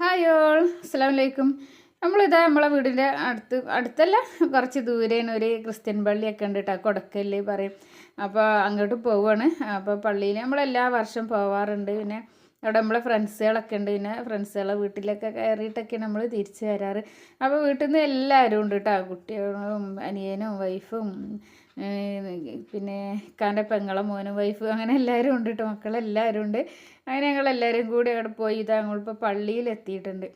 Hi all, അസ്സലാമു അലൈക്കും. നമ്മളിതാ നമ്മളെ വീടിൻ്റെ അടുത്തല്ല, കുറച്ച് ദൂരേന് ഒരു ക്രിസ്ത്യൻ പള്ളിയൊക്കെ ഉണ്ട് കേട്ടോ, കൊടക്കല്ല് പറയും. അപ്പോൾ അങ്ങോട്ട് പോവുകയാണ്. അപ്പോൾ പള്ളിയിൽ നമ്മളെല്ലാ വർഷം പോവാറുണ്ട്. പിന്നെ അവിടെ നമ്മളെ ഫ്രണ്ട്സുകളൊക്കെ ഉണ്ട്. പിന്നെ ഫ്രണ്ട്സുകളെ വീട്ടിലൊക്കെ കയറിയിട്ടൊക്കെ നമ്മൾ തിരിച്ച് വരാറ്. അപ്പോൾ വീട്ടിൽ നിന്ന് എല്ലാവരും ഉണ്ട് കേട്ടോ, കുട്ടികളും അനിയനും വൈഫും പിന്നെ ഇക്കാൻ്റെ പെങ്ങളെ മോനും വൈഫ്, അങ്ങനെ എല്ലാവരും ഉണ്ട് കേട്ടോ, മക്കളെല്ലാവരും ഉണ്ട്. അങ്ങനെ ഞങ്ങളെല്ലാവരും കൂടി അവിടെ പോയി. ഇതാ ഞങ്ങളിപ്പോൾ പള്ളിയിൽ എത്തിയിട്ടുണ്ട്.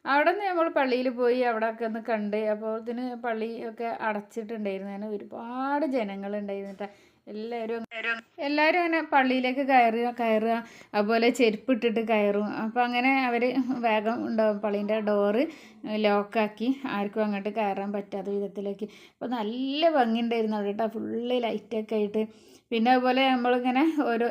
അവിടെ നിന്ന് നമ്മൾ പള്ളിയിൽ പോയി അവിടെയൊക്കെ ഒന്ന് കണ്ട്. അപ്പോൾ ഇതിന് പള്ളിയൊക്കെ അടച്ചിട്ടുണ്ടായിരുന്നു. അങ്ങനെ ഒരുപാട് ജനങ്ങളുണ്ടായിരുന്നു കേട്ടോ. എല്ലാവരും അങ്ങനെ പള്ളിയിലേക്ക് കയറുക, അതുപോലെ ചെരുപ്പിട്ടിട്ട് കയറും. അപ്പോൾ അങ്ങനെ അവർ വേഗം ഉണ്ടാവും, പള്ളീൻ്റെ ഡോറ് ലോക്കാക്കി ആർക്കും അങ്ങോട്ട് കയറാൻ പറ്റാത്ത വിധത്തിലേക്ക്. അപ്പോൾ നല്ല ഭംഗിയുണ്ടായിരുന്നു അവിടെ കേട്ടോ, ഫുള്ള് ലൈറ്റൊക്കെ ആയിട്ട്. പിന്നെ അതുപോലെ നമ്മളിങ്ങനെ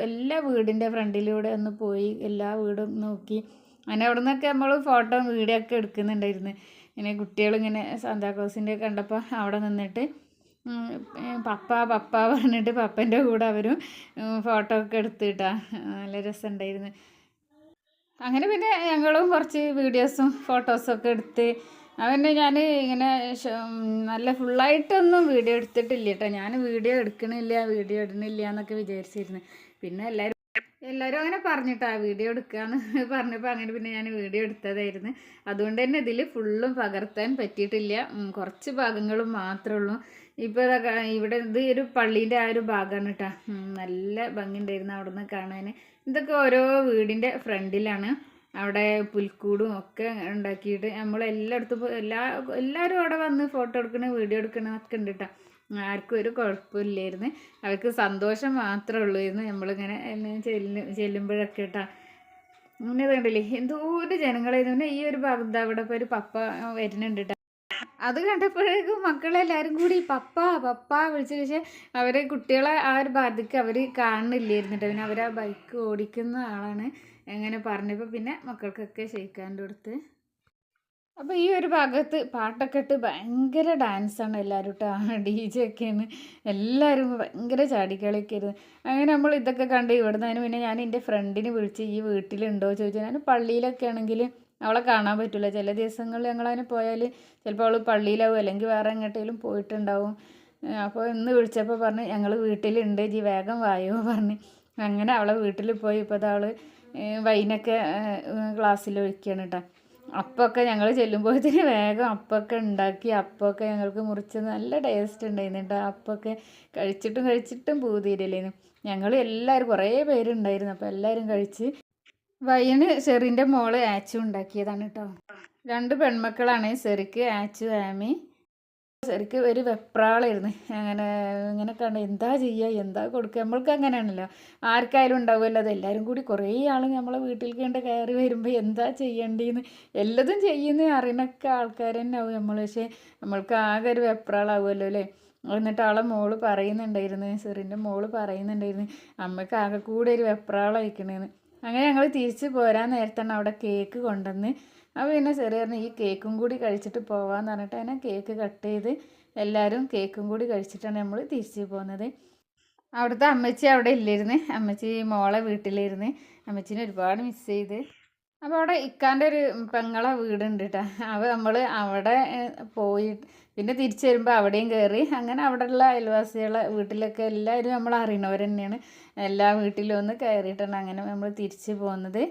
എല്ലാ വീടിൻ്റെ ഫ്രണ്ടിലൂടെ ഒന്ന് പോയി എല്ലാ വീടും നോക്കി. അങ്ങനെ അവിടെ നിന്നൊക്കെ നമ്മൾ ഫോട്ടോ വീഡിയോ ഒക്കെ എടുക്കുന്നുണ്ടായിരുന്നു. ഇങ്ങനെ കുട്ടികളിങ്ങനെ സാന്താക്ലോസിൻ്റെ കണ്ടപ്പോൾ അവിടെ നിന്നിട്ട് പപ്പ പപ്പ പറഞ്ഞിട്ട് പപ്പൻ്റെ കൂടെ അവരും ഫോട്ടോ ഒക്കെ എടുത്തിട്ടാ, നല്ല രസമുണ്ടായിരുന്നു. അങ്ങനെ പിന്നെ ഞങ്ങളും കുറച്ച് വീഡിയോസും ഫോട്ടോസും ഒക്കെ എടുത്ത്. അവനെ ഞാൻ ഇങ്ങനെ നല്ല ഫുള്ളായിട്ടൊന്നും വീഡിയോ എടുത്തിട്ടില്ല കേട്ടോ. ഞാൻ വീഡിയോ ഇടുന്നില്ല എന്നൊക്കെ വിചാരിച്ചിരുന്നു. പിന്നെ എല്ലാവരും അങ്ങനെ പറഞ്ഞിട്ടാ വീഡിയോ എടുക്കുകയെന്ന് പറഞ്ഞപ്പോൾ അങ്ങനെ പിന്നെ ഞാൻ വീഡിയോ എടുത്തതായിരുന്നു. അതുകൊണ്ട് തന്നെ ഇതിൽ ഫുള്ളും പകർത്താൻ പറ്റിയിട്ടില്ല, കുറച്ച് ഭാഗങ്ങളും മാത്രമേ ഉള്ളൂ. ഇപ്പോൾ ഇവിടെ ഇത് ഒരു പള്ളീൻ്റെ ആ ഒരു ഭാഗമാണ് കേട്ടോ. നല്ല ഭംഗിയുണ്ടായിരുന്നു അവിടെ നിന്ന് കാണാൻ. ഇതൊക്കെ ഓരോ വീടിൻ്റെ ഫ്രണ്ടിലാണ്. അവിടെ പുൽക്കൂടും ഒക്കെ ഉണ്ടാക്കിയിട്ട് നമ്മളെല്ലായിടത്തും എല്ലാവരും അവിടെ വന്ന് ഫോട്ടോ എടുക്കണം, വീഡിയോ എടുക്കണമൊക്കെ ഉണ്ട് കേട്ടോ. ആർക്കും ഒരു കുഴപ്പമില്ലായിരുന്നു. അവർക്ക് സന്തോഷം മാത്രമേ ഉള്ളായിരുന്നു നമ്മളിങ്ങനെ ചെല്ലുമ്പോഴൊക്കെ കേട്ടോ. അങ്ങനെ കണ്ടില്ലേ എന്തോരം ജനങ്ങളായിരുന്നു. പിന്നെ ഈ ഒരു ഭാഗത്ത് അവിടെ ഇപ്പോൾ ഒരു പപ്പ വരുന്നുണ്ട് കേട്ടോ. അത് കണ്ടപ്പോഴേക്കും മക്കളെല്ലാവരും കൂടി പപ്പ പപ്പ വിളിച്ച് അവരെ കുട്ടികളെ ആ ഒരു ഭാഗത്തേക്ക് അവർ കാണുന്നില്ലായിരുന്നു കേട്ടോ. പിന്നെ അവർ ആ ബൈക്ക് ഓടിക്കുന്ന ആളാണ് എങ്ങനെ പറഞ്ഞപ്പോൾ പിന്നെ മക്കൾക്കൊക്കെ ഷെയ്ക്കാൻ്റെ കൊടുത്ത്. അപ്പോൾ ഈ ഒരു ഭാഗത്ത് പാട്ടൊക്കെ ഇട്ട് ഭയങ്കര ഡാൻസാണ് എല്ലാവരും കേട്ടോ. DJ ഒക്കെയാണ്, എല്ലാവരും ഭയങ്കര ചാടിക്കളിയൊക്കെ ആയിരുന്നു. അങ്ങനെ നമ്മൾ ഇതൊക്കെ കണ്ട് ഇവിടുന്ന്. അതിന് പിന്നെ ഞാൻ എൻ്റെ ഫ്രണ്ടിനെ വിളിച്ച് ഈ വീട്ടിലുണ്ടോ ചോദിച്ചാൽ, ഞാൻ പള്ളിയിലൊക്കെ ആണെങ്കിൽ അവളെ കാണാൻ പറ്റില്ല. ചില ദിവസങ്ങളിൽ ഞങ്ങളതിന് പോയാൽ ചിലപ്പോൾ അവൾ പള്ളിയിലാവും, അല്ലെങ്കിൽ വേറെ എങ്ങോട്ടെങ്കിലും പോയിട്ടുണ്ടാവും. അപ്പോൾ ഇന്ന് വിളിച്ചപ്പോൾ പറഞ്ഞ് ഞങ്ങൾ വീട്ടിലുണ്ട്, ജി വേഗം വായോ പറഞ്ഞ്. അങ്ങനെ അവളെ വീട്ടിൽ പോയി. ഇപ്പോൾ അവൾ വൈനൊക്കെ ഗ്ലാസ്സിൽ ഒഴിക്കുകയാണ് കേട്ടോ. അപ്പമൊക്കെ ഞങ്ങൾ ചെല്ലുമ്പോഴത്തേന് വേഗം അപ്പമൊക്കെ ഉണ്ടാക്കി. അപ്പമൊക്കെ ഞങ്ങൾക്ക് മുറിച്ച് നല്ല ടേസ്റ്റ് ഉണ്ടായിരുന്നു കേട്ടോ. അപ്പമൊക്കെ കഴിച്ചിട്ടും പൂതിയില്ലായിരുന്നു. ഞങ്ങൾ എല്ലാവരും കുറേ പേരുണ്ടായിരുന്നു. അപ്പോൾ എല്ലാവരും കഴിച്ച്. വൈന് സെറിൻ്റെ മോള് ആച്ചു ഉണ്ടാക്കിയതാണ് കേട്ടോ. 2 പെൺമക്കളാണ്, സെറിക്ക് ആച്ചു ആമി. ശരിക്ക് ഒരു വെപ്രാളായിരുന്നു. ഇങ്ങനെ കണ്ട് എന്താ ചെയ്യുക, എന്താ കൊടുക്കുക, നമ്മൾക്ക് അങ്ങനെയാണല്ലോ, ആർക്കായാലും ഉണ്ടാവുമല്ലോ. അത് എല്ലാവരും കൂടി കുറേ ആൾ നമ്മളെ വീട്ടിലേക്ക് കണ്ട് കയറി വരുമ്പോൾ എന്താ ചെയ്യേണ്ടതെന്ന് എല്ലതും ചെയ്യുന്ന അറിയണൊക്കെ ആൾക്കാർ തന്നെ ആവും നമ്മൾ. പക്ഷേ നമ്മൾക്ക് ആകെ ഒരു വെപ്രാളാവുമല്ലോ അല്ലേ. എന്നിട്ട് ആളെ മോള് പറയുന്നുണ്ടായിരുന്നു, സെറിൻ്റെ മോള് പറയുന്നുണ്ടായിരുന്നു, അമ്മയ്ക്ക് ആകെ കൂടെ ഒരു വെപ്രാളമായിക്കണേന്ന്. അങ്ങനെ ഞങ്ങൾ തിരിച്ച് പോരാൻ നേരത്താണ് അവിടെ കേക്ക് കൊണ്ടുവന്ന്. അപ്പോൾ പിന്നെ ചെറിയ ഈ കേക്കും കൂടി കഴിച്ചിട്ട് പോകാമെന്ന് പറഞ്ഞിട്ട് അതിനെ കേക്ക് കട്ട് ചെയ്ത് എല്ലാവരും കേക്കും കൂടി കഴിച്ചിട്ടാണ് നമ്മൾ തിരിച്ച് പോകുന്നത്. അവിടുത്തെ അമ്മച്ചി അവിടെ ഇല്ലായിരുന്നു, അമ്മച്ചി മോളെ വീട്ടിലിരുന്ന്. അമ്മച്ചീനെ ഒരുപാട് മിസ് ചെയ്ത്. അപ്പോൾ അവിടെ ഇക്കാൻ്റെ ഒരു പെങ്ങളെ വീടുണ്ട് കേട്ടോ. അപ്പോൾ നമ്മൾ അവിടെ പോയി പിന്നെ തിരിച്ച് വരുമ്പോൾ അവിടെയും കയറി. അങ്ങനെ അവിടെയുള്ള അയൽവാസികളെ വീട്ടിലൊക്കെ എല്ലാവരും നമ്മൾ അറിയണവർ തന്നെയാണ്. എല്ലാ വീട്ടിലും ഒന്ന് കയറിയിട്ടാണ് അങ്ങനെ നമ്മൾ തിരിച്ച് പോകുന്നത്.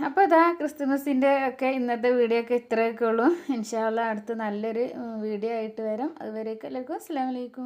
അപ്പോൾ ഇതാ ക്രിസ്തുമസിൻ്റെ ഒക്കെ ഇന്നത്തെ വീഡിയോ ഒക്കെ ഇത്രയൊക്കെ ഉള്ളൂ. ഇൻഷാ അല്ലാഹ് അടുത്ത് നല്ലൊരു വീഡിയോ ആയിട്ട് വരാം. അതുവരേക്കും എല്ലാവർക്കും അസ്സലാമു അലൈക്കും.